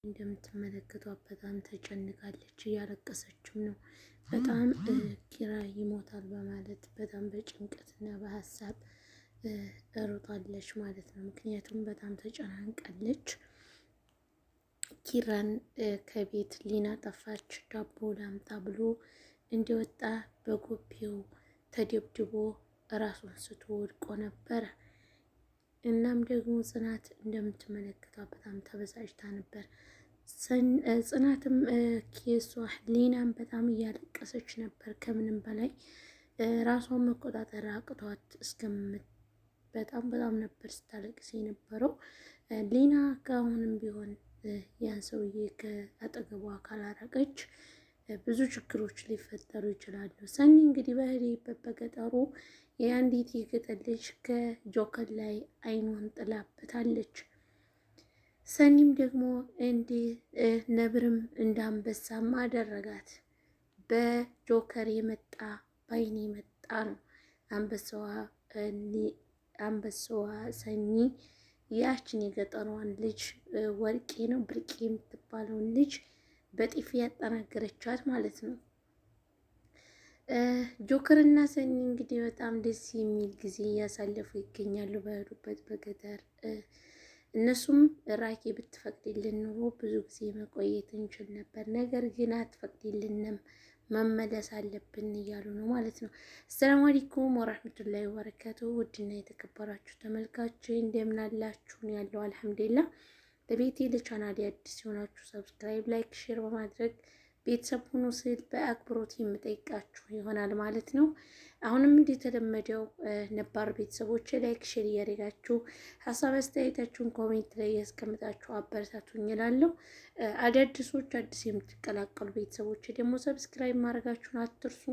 እንደምትመለከቷት በጣም ተጨንቃለች፣ እያለቀሰችም ነው። በጣም ኪራ ይሞታል በማለት በጣም በጭንቀትና በሀሳብ ሮጣለች ማለት ነው። ምክንያቱም በጣም ተጨናንቃለች። ኪራን ከቤት ሊና ጠፋች፣ ዳቦ ላምጣ ብሎ እንደወጣ በጎቤው ተደብድቦ ራሱን ስቶ ወድቆ ነበረ። እናም ደግሞ ጽናት እንደምትመለከቷት በጣም ተበሳጭታ ነበር። ጽናትም ኬሷ ሊናም በጣም እያለቀሰች ነበር። ከምንም በላይ ራሷን መቆጣጠር አቅቷት በጣም ነበር ስታለቅስ የነበረው። ሊና ከአሁንም ቢሆን ያን ሰውዬ ከአጠገቧ ካላራቀች ብዙ ችግሮች ሊፈጠሩ ይችላሉ። ሰኒ እንግዲህ በሄደበት በገጠሩ የአንዲት የገጠር ልጅ ከጆከር ላይ አይኗን ጥላበታለች። ሰኒም ደግሞ እንደ ነብርም እንደ አንበሳም አደረጋት። በጆከር የመጣ ባይን የመጣ ነው። አንበሳዋ ሰኒ ያችን የገጠሯን ልጅ ወርቄ ነው ብርቄ የምትባለውን ልጅ በጥፊ ያጠናገረቻት ማለት ነው። ጆከር እና ሰኒ እንግዲህ በጣም ደስ የሚል ጊዜ እያሳለፉ ይገኛሉ በሄዱበት በገጠር። እነሱም ራኬ ብትፈቅድልን ኑሮ ብዙ ጊዜ መቆየት እንችል ነበር፣ ነገር ግን አትፈቅድልንም፣ መመለስ አለብን እያሉ ነው ማለት ነው። አሰላሙ አለይኩም ወራህመቱላሂ ወበረካቱ። ውድና የተከበራችሁ ተመልካቾች እንደምን አላችሁ? ያለው አልሐምዱሊላህ። ለቤቴ ለቻናሌ አዲስ ሲሆናችሁ ሰብስክራይብ፣ ላይክ፣ ሼር በማድረግ ቤተሰብ ሁኑ ስል በአክብሮት የምጠይቃችሁ ይሆናል ማለት ነው። አሁንም እንደተለመደው ነባር ቤተሰቦች ላይክ ሼር እያደረጋችሁ ሀሳብ አስተያየታችሁን ኮሜንት ላይ ያስቀምጣችሁ አበረታቱኝ እላለሁ። አዳዲሶች አዲስ የምትቀላቀሉ ቤተሰቦች ደግሞ ሰብስክራይብ ማድረጋችሁን አትርሱ።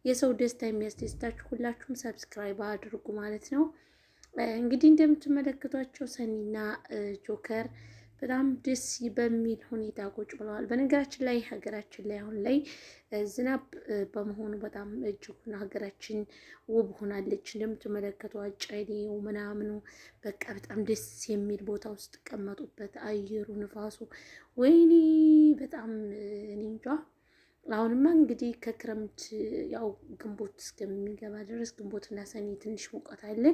የሰው ደስታ የሚያስደስታችሁ ሁላችሁም ሰብስክራይብ አድርጉ ማለት ነው። እንግዲህ እንደምትመለከቷቸው ሰኒና ጆከር በጣም ደስ በሚል ሁኔታ ቁጭ ብለዋል። በነገራችን ላይ ሀገራችን ላይ አሁን ላይ ዝናብ በመሆኑ በጣም እጅጉን ሀገራችን ውብ ሆናለች። እንደምትመለከቷት ጨሌው ምናምኑ በቃ በጣም ደስ የሚል ቦታ ውስጥ ተቀመጡበት። አየሩ ንፋሱ ወይኔ በጣም እኔ እንጃ። አሁንማ እንግዲህ ከክረምት ያው ግንቦት እስከሚገባ ድረስ ግንቦትና ሰኔ ትንሽ ሙቀት አለ።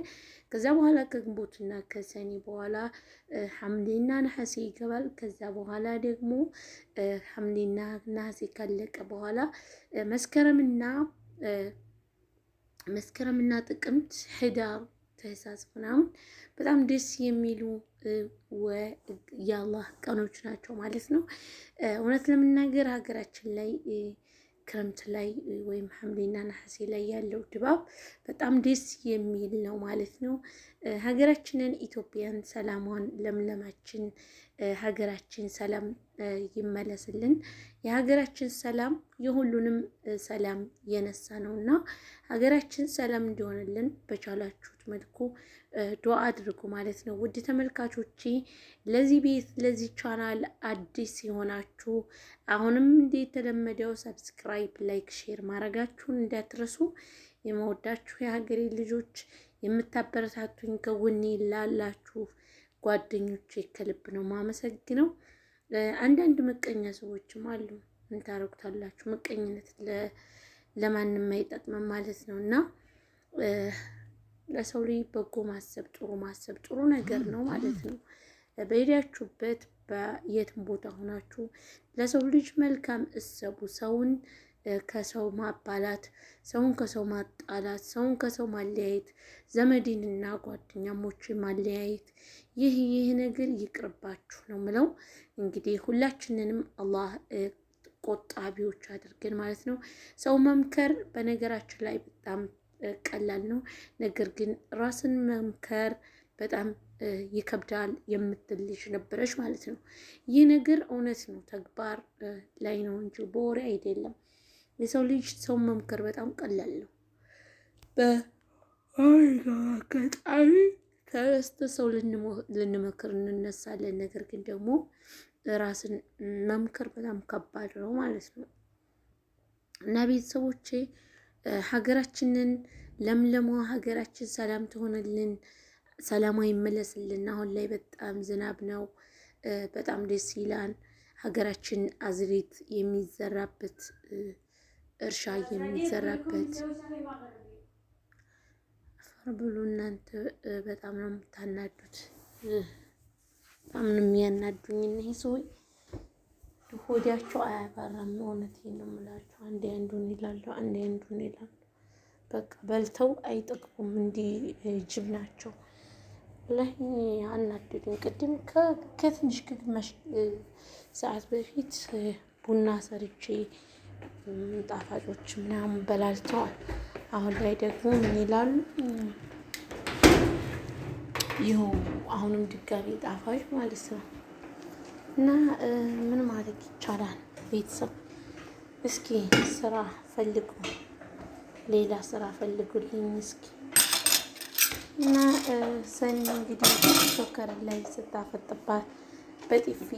ከዛ በኋላ ከግንቦትና ከሰኔ በኋላ ሐምሌና ነሐሴ ይገባል። ከዛ በኋላ ደግሞ ሐምሌና ነሐሴ ካለቀ በኋላ መስከረምና ጥቅምት፣ ህዳር፣ ታህሳስ ምናምን በጣም ደስ የሚሉ የአላህ ቀኖች ናቸው ማለት ነው። እውነት ለመናገር ሀገራችን ላይ ክረምት ላይ ወይም ሐምሌና ነሐሴ ላይ ያለው ድባብ በጣም ደስ የሚል ነው ማለት ነው። ሀገራችንን ኢትዮጵያን ሰላሟን ለምለማችን ሀገራችን ሰላም ይመለስልን። የሀገራችን ሰላም የሁሉንም ሰላም የነሳ ነው እና ሀገራችን ሰላም እንዲሆንልን በቻላችሁት መልኩ ዱዓ አድርጉ ማለት ነው። ውድ ተመልካቾቼ ለዚህ ቤት ለዚህ ቻናል አዲስ የሆናችሁ አሁንም እንደተለመደው ሰብስክራይብ፣ ላይክ፣ ሼር ማድረጋችሁን እንዳትረሱ። የመወዳችሁ የሀገሬ ልጆች የምታበረታቱኝ ከጎኔ ላላችሁ ጓደኞቼ ከልብ ነው ማመሰግነው። አንዳንድ ምቀኛ ሰዎችም አሉ። ምን ታረጉታላችሁ? ምቀኝነት ለማንም አይጠቅምም ማለት ነው እና ለሰው ልጅ በጎ ማሰብ ጥሩ ነገር ነው ማለት ነው። በሄዳችሁበት በየትም ቦታ ሆናችሁ ለሰው ልጅ መልካም እሰቡ። ሰውን ከሰው ማባላት፣ ሰውን ከሰው ማጣላት፣ ሰውን ከሰው ማለያየት፣ ዘመድንና ጓደኛሞችን ማለያየት ይህ ነገር ይቅርባችሁ ነው ምለው። እንግዲህ ሁላችንንም አላህ ቆጣቢዎች አድርገን ማለት ነው። ሰው መምከር በነገራችን ላይ በጣም ቀላል ነው። ነገር ግን ራስን መምከር በጣም ይከብዳል የምትል ልጅ ነበረች ማለት ነው። ይህ ነገር እውነት ነው፣ ተግባር ላይ ነው እንጂ በወሬ አይደለም። የሰው ልጅ ሰው መምከር በጣም ቀላል ነው። በአጋጣሚ ተረስተ ሰው ልንመክር እንነሳለን። ነገር ግን ደግሞ ራስን መምከር በጣም ከባድ ነው ማለት ነው እና ቤተሰቦቼ ሀገራችንን ለምለሟ ሀገራችን ሰላም ትሆንልን፣ ሰላሟ ይመለስልን። አሁን ላይ በጣም ዝናብ ነው፣ በጣም ደስ ይላል። ሀገራችን አዝሬት የሚዘራበት እርሻ የሚዘራበት አፈር ብሉ እናንተ። በጣም ነው የምታናዱት። በጣም ነው የሚያናዱኝ እነዚህ ሰዎች። ሆዳቸው አያባራም። እውነቴን ነው የምላቸው። አንዴ አንዱን ይላሉ፣ አንዴ አንዱን ይላሉ። በቃ በልተው አይጠግቡም። እንዲህ ጅብ ናቸው። ላይ አናደዱኝ። ቅድም ከትንሽ ግማሽ ሰዓት በፊት ቡና ሰርቼ ጣፋጮች ምናምን በላልተዋል። አሁን ላይ ደግሞ ምን ይላሉ? ይኸው አሁንም ድጋሚ ጣፋጭ ማለት ነው። እና ምን ማድረግ ይቻላል? ቤተሰብ እስኪ ስራ ፈልጉ፣ ሌላ ስራ ፈልጉልኝ እስኪ። እና ሰኒ እንግዲህ ሾከር ላይ ስታፈጥባት በጥፊ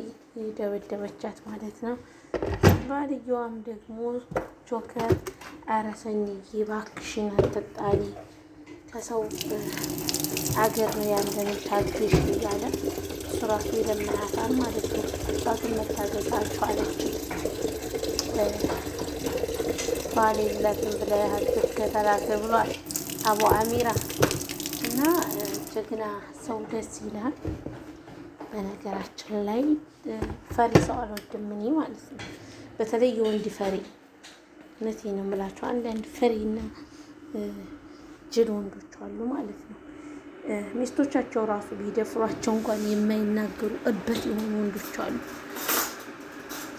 ደበደበቻት ማለት ነው። ባልየዋም ደግሞ ጆከር ኧረ ሰኒዬ እባክሽን አትጣሊ፣ ከሰው አገር ያለን ታግሽ እያለ እሱ ራሱ ይለምናታል ማለት ነው። እሷትን መታገዝ አልቻለችም። ባል የለትም ብለህ አትከተላት ብሏል አቡ አሚራ። እና ጀግና ሰው ደስ ይላል። በነገራችን ላይ ፈሪ ሰው አልወድም እኔ ማለት ነው። በተለይ የወንድ ፈሪ። እውነቴን ነው የምላቸው። አንዳንድ ፈሪና ጅል ወንዶች አሉ ማለት ነው። ሚስቶቻቸው ራሱ ቢደፍሯቸው እንኳን የማይናገሩ እበት የሆኑ ወንዶች አሉ።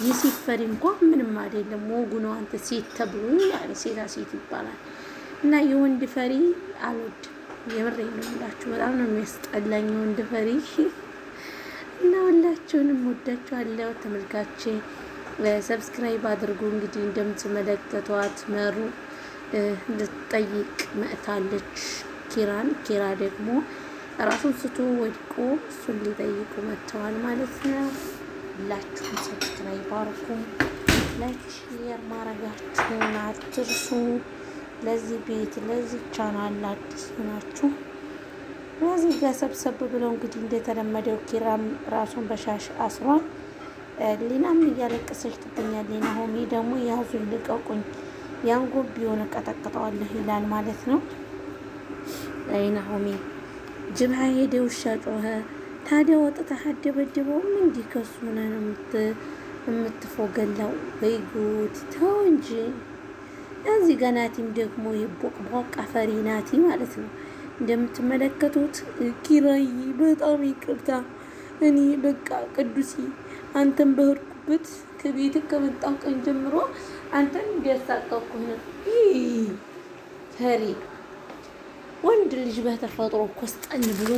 የሴት ፈሪ እንኳን ምንም አይደለም፣ ወጉ ነው። አንተ ሴት ተብሎ ያለ ሴታ ሴት ይባላል። እና የወንድ ፈሪ አልወድም። የምሬን ነው የምላችሁ። በጣም ነው የሚያስጠላኝ የወንድ ፈሪ። እና ሁላችሁንም ወዳችኋለሁ ተመልካቼ። ሰብስክራይብ አድርጉ። እንግዲህ እንደምትመለከቷት መሩ ልትጠይቅ መጥታለች ኪራን። ኪራ ደግሞ ራሱን ስቶ ወድቆ እሱን ሊጠይቁ መጥተዋል ማለት ነው። ሁላችሁም ሰብስክራይብ አድርጉ፣ ላይክ ሼር ማድረጋችሁን አትርሱ። ለዚህ ቤት ለዚህ ቻናል አዲስ ናችሁ እዚህ ጋር ሰብሰብ ብለው እንግዲህ እንደተለመደው ኪራም ራሱን በሻሽ አስሯል። ሊናም እያለቀሰች ትገኛለች። ናሆሚ ደግሞ ያዙኝ ልቀቁኝ፣ ያንጎብ ቢሆን ቀጠቅጠዋለሁ ይላል ማለት ነው። አይ ናሆሚ ጅብ ሄደ ውሻ ጮኸ። ታዲያ ወጥተህ አደበድበውም እንዲህ ከሱ ነው የምትፎገላው? ወይ ጉድ! ተው እንጂ። እዚህ ጋር ናቲም ደግሞ የቦቅቧቃ ፈሪ ናቲ ማለት ነው። እንደምትመለከቱት ኪራይ በጣም ይቅርታ፣ እኔ በቃ ቅዱሴ አንተን በህርኩበት ከቤት ከመጣሁ ቀን ጀምሮ አንተን እንዲያሳቀቅኩህ ነው። ፈሪ ወንድ ልጅ በተፈጥሮ ኮስጠን ብሎ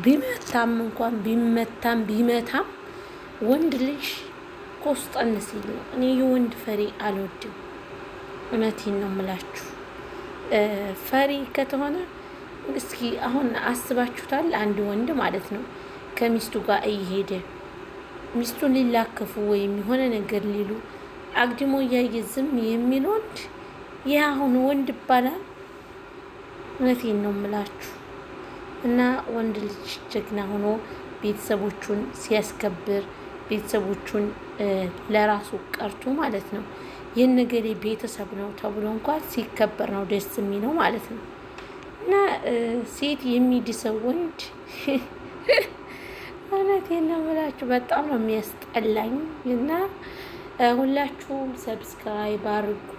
ቢመታም እንኳን ቢመታም ወንድ ልጅ ኮስጠን ሲል ነው። እኔ የወንድ ፈሪ አልወድም። እውነቴን ነው የምላችሁ። ፈሪ ከተሆነ እስኪ አሁን አስባችሁታል? አንድ ወንድ ማለት ነው ከሚስቱ ጋር እየሄደ ሚስቱን ሊላከፉ ወይም የሆነ ነገር ሊሉ አግድሞ እያየ ዝም የሚል ወንድ ይህ አሁን ወንድ ይባላል? እውነቴን ነው የምላችሁ። እና ወንድ ልጅ ጀግና ሆኖ ቤተሰቦቹን ሲያስከብር ቤተሰቦቹን ለራሱ ቀርቶ ማለት ነው ይህን ነገር ቤተሰብ ነው ተብሎ እንኳን ሲከበር ነው ደስ የሚለው ማለት ነው። እና ሴት የሚድሰው ወንድ እውነቴን ነው የምላችሁ በጣም ነው የሚያስጠላኝ። እና ሁላችሁም ሰብስክራይብ አድርጉ፣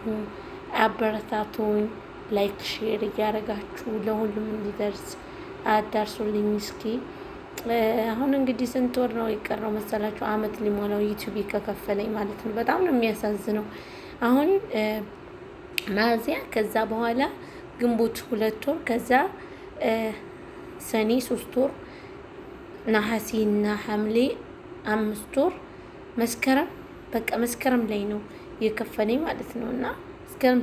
አበረታቱኝ፣ ላይክ ሼር እያደረጋችሁ ለሁሉም እንዲደርስ አዳርሱልኝ እስኪ። አሁን እንግዲህ ስንት ወር ነው የቀረው መሰላችሁ? አመት ሊሞላው ዩቲዩብ ከከፈለኝ ማለት ነው። በጣም ነው የሚያሳዝነው። አሁን ሚያዝያ፣ ከዛ በኋላ ግንቦት 2 ወር፣ ከዛ ሰኔ 3 ወር፣ ነሐሴና ሐምሌ 5 ወር፣ መስከረም በቃ መስከረም ላይ ነው የከፈለኝ ማለት ነው። እና መስከረም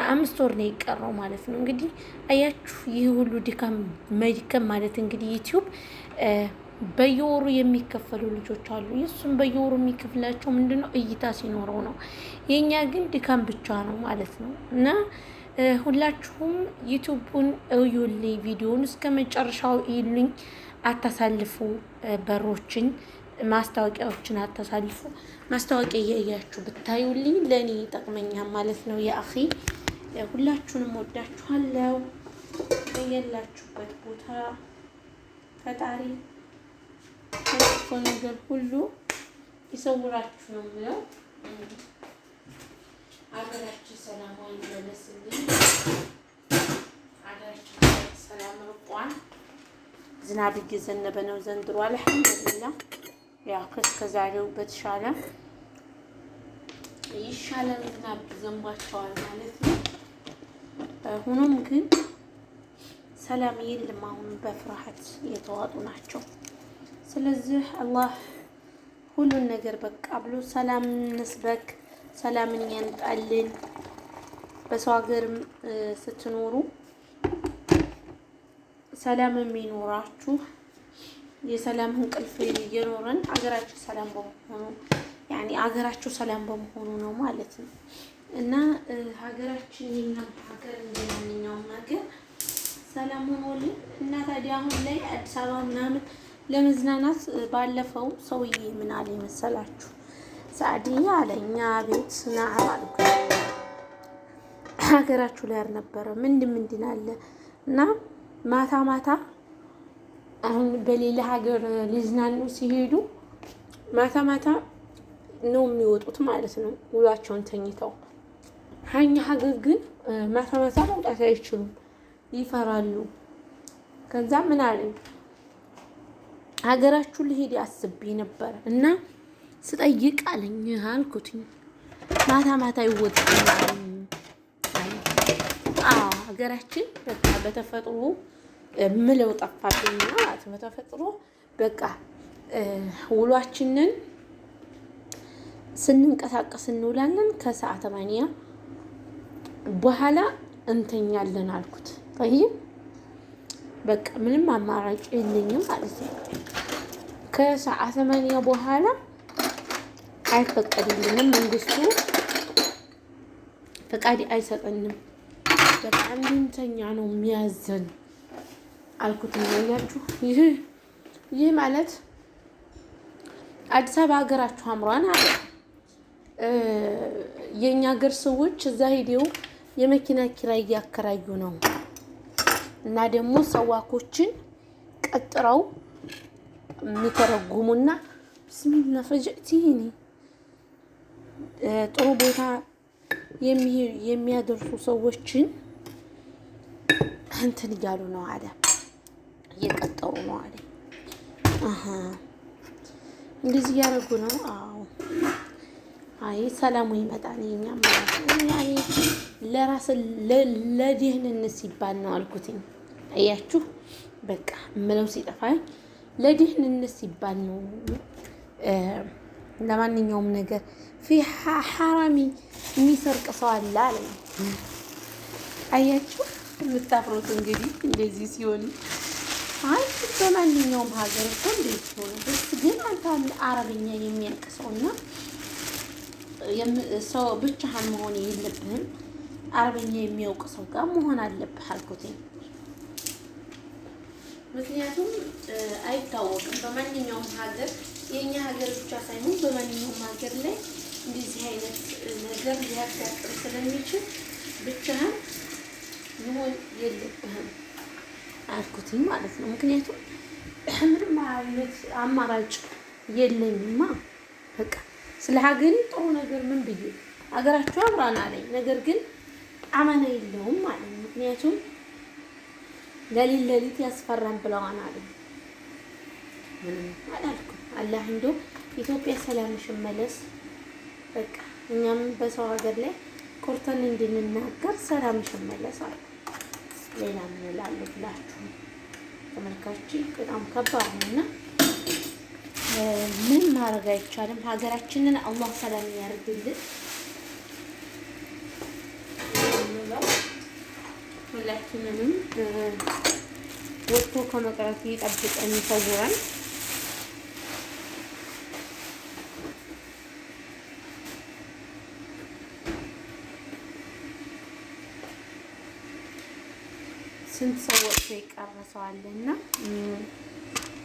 5 ወር ነው የቀረው ማለት ነው። እንግዲህ አያችሁ ይህ ሁሉ ድካም መድከም ማለት እንግዲህ ዩቲዩብ በየወሩ የሚከፈሉ ልጆች አሉ። እሱም በየወሩ የሚከፍላቸው ምንድነው? እይታ ሲኖረው ነው። የኛ ግን ድካም ብቻ ነው ማለት ነው። እና ሁላችሁም ዩቲዩቡን እዩልኝ፣ ቪዲዮውን እስከ መጨረሻው ይሉኝ፣ አታሳልፉ በሮችን። ማስታወቂያዎችን አታሳልፉ። ማስታወቂያ እያያችሁ ብታዩልኝ ለእኔ ይጠቅመኛል ማለት ነው። የአኺ ሁላችሁንም ወዳችኋለሁ። በያላችሁበት ቦታ ፈጣሪ ከመጥፎ ነገር ሁሉ ይሰውራችሁ ነው የምለው። አገራችን ሰላም ይመለስልኝ። አገራችን ሰላም ርቋን ዝናብ እየዘነበ ነው ዘንድሮ አልሐምዱሊላህ። ያው ከዛሬው በተሻለ ይሻላል፣ ዝናብ ዘንቧቸዋል ማለት ነው። ሆኖም ግን ሰላም የለም። አሁን በፍርሃት የተዋጡ ናቸው። ስለዚህ አላህ ሁሉን ነገር በቃ ብሎ ሰላም እንስበክ፣ ሰላምን ያምጣልን። በሰው ሀገርም ስትኖሩ ሰላም የሚኖራችሁ የሰላም እንቅልፍ እየኖረን አገራችሁ ሰላም በመሆኑ ያኔ አገራችሁ ሰላም በመሆኑ ነው ማለት ነው። እና ሀገራችን የኛም ሀገር እንደማንኛውም ሀገር ሰላም ሆኖልን እና ታዲያ አሁን ላይ አዲስ አበባ ምናምን ለመዝናናት ባለፈው ሰውዬ ምን አለ መሰላችሁ? ሳዕዲያ አለኛ ቤት ናዓ አልኩ ሀገራችሁ ላይ አልነበረ ምንድን አለ እና ማታ ማታ አሁን በሌላ ሀገር ሊዝናኑ ሲሄዱ ማታ ማታ ነው የሚወጡት ማለት ነው፣ ውሏቸውን ተኝተው። ሀኛ ሀገር ግን ማታ ማታ መውጣት አይችሉም፣ ይፈራሉ። ከዛ ምን አለኝ ሀገራችሁ ልሄድ አስቤ ነበር እና ስጠይቅ አለኝ አልኩትኝ ማታ ማታ ይወጣል። ሀገራችን በቃ በተፈጥሮ ምለው ጠፋብኝ ማለት ነው። ተፈጥሮ በቃ ውሏችንን ስንንቀሳቀስ እንውላለን፣ ከሰዓት 8 በኋላ እንተኛለን አልኩት። ይሄ በቃ ምንም አማራጭ የለኝም ማለት ነው። ከሰዓት 8 በኋላ አይፈቀድልንም፣ መንግስቱ ፈቃድ አይሰጠንም። በቃ እንድንተኛ ነው የሚያዘን አልኩት። ያያችሁ ይህ ማለት አዲስ አበባ ሀገራችሁ አምሯን አለ። የኛ ሀገር ሰዎች እዛ ሄደው የመኪና ኪራይ እያከራዩ ነው እና ደግሞ ሰዋኮችን ቀጥረው የሚተረጉሙና ብስሚላ ፈጀእቲኒ ጥሩ ቦታ የሚያደርሱ ሰዎችን እንትን እያሉ ነው አለ፣ እየቀጠሩ ነው አለ። እንደዚህ እያደረጉ ነው። አዎ አይ ሰላሙ ይመጣል። የኛም ያኔ ለራስ ለደህንነት ሲባል ነው አልኩትኝ። አያችሁ በቃ ምለው ሲጠፋኝ ለደህንነት ሲባል ነው። ለማንኛውም ነገር ፊ ሐራሚ የሚሰርቅ ሰው አለ አለኝ። አያችሁ የምታፍሩት እንግዲህ እንደዚህ ሲሆን፣ አይ በማንኛውም ሀገር እኮ እንደዚህ ሲሆን ደስ ግን አንተ አረብኛ የሚያውቅ ሰውና ሰው ብቻህን መሆን የለብህም፣ አረብኛ የሚያውቅ ሰው ጋር መሆን አለብህ አልኩትኝ። ምክንያቱም አይታወቅም በማንኛውም ሀገር የኛ ሀገር ብቻ ሳይሆን በማንኛውም ሀገር ላይ እንደዚህ አይነት ነገር ሊያጋጥም ስለሚችል ብቻህን መሆን የለብህም አልኩትኝ ማለት ነው። ምክንያቱም ምንም አይነት አማራጭ የለኝማ። በቃ ስለ ሀገሬ ጥሩ ነገር ምን ብዬ ሀገራችሁ አብራን አለኝ። ነገር ግን አማና የለውም አለኝ። ምክንያቱም ሌሊት ያስፈራን ብለዋን አለኝ። ምንም አላልኩም። አላህ እንደው ኢትዮጵያ ሰላምሽ መለስ በቃ እኛም በሰው ሀገር ላይ ኮርተን እንድንናገር ሰላምሽ መለስ አለ። ሌላ ምን እላለሁ ብላችሁ ተመልካቾች፣ በጣም ከባድ ነውና ምን ማድረግ አይቻልም። ሀገራችንን አላህ ሰላም ያርግልን። ሁላችንንም ወጥቶ ከመቅረት ይጠብቀን ይሰውረን። ስንት ሰው ወጥቶ ይቀረሰዋልና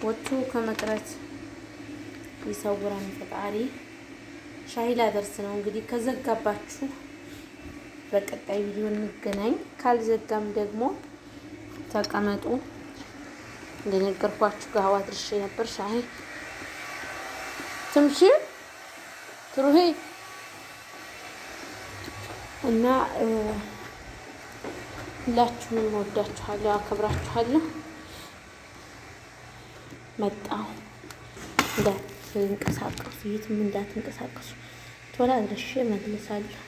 ወጥቶ ከመቅረት ይሰውረን ፈጣሪ። ሻይ ላደርስ ነው እንግዲህ። ከዘጋባችሁ በቀጣይ ቪዲዮ እንገናኝ። ካልዘጋም ደግሞ ተቀመጡ። እንደነገርኳችሁ ጋዋ ድርሼ ነበር። ሻይ ትምሺ ትሩሄ እና ሁላችሁንም ወዳችኋለሁ፣ አከብራችኋለሁ። መጣሁ። እንዳትንቀሳቀሱ፣ የትም እንዳትንቀሳቀሱ። ቶሎ አድርሼ እመልሳለሁ።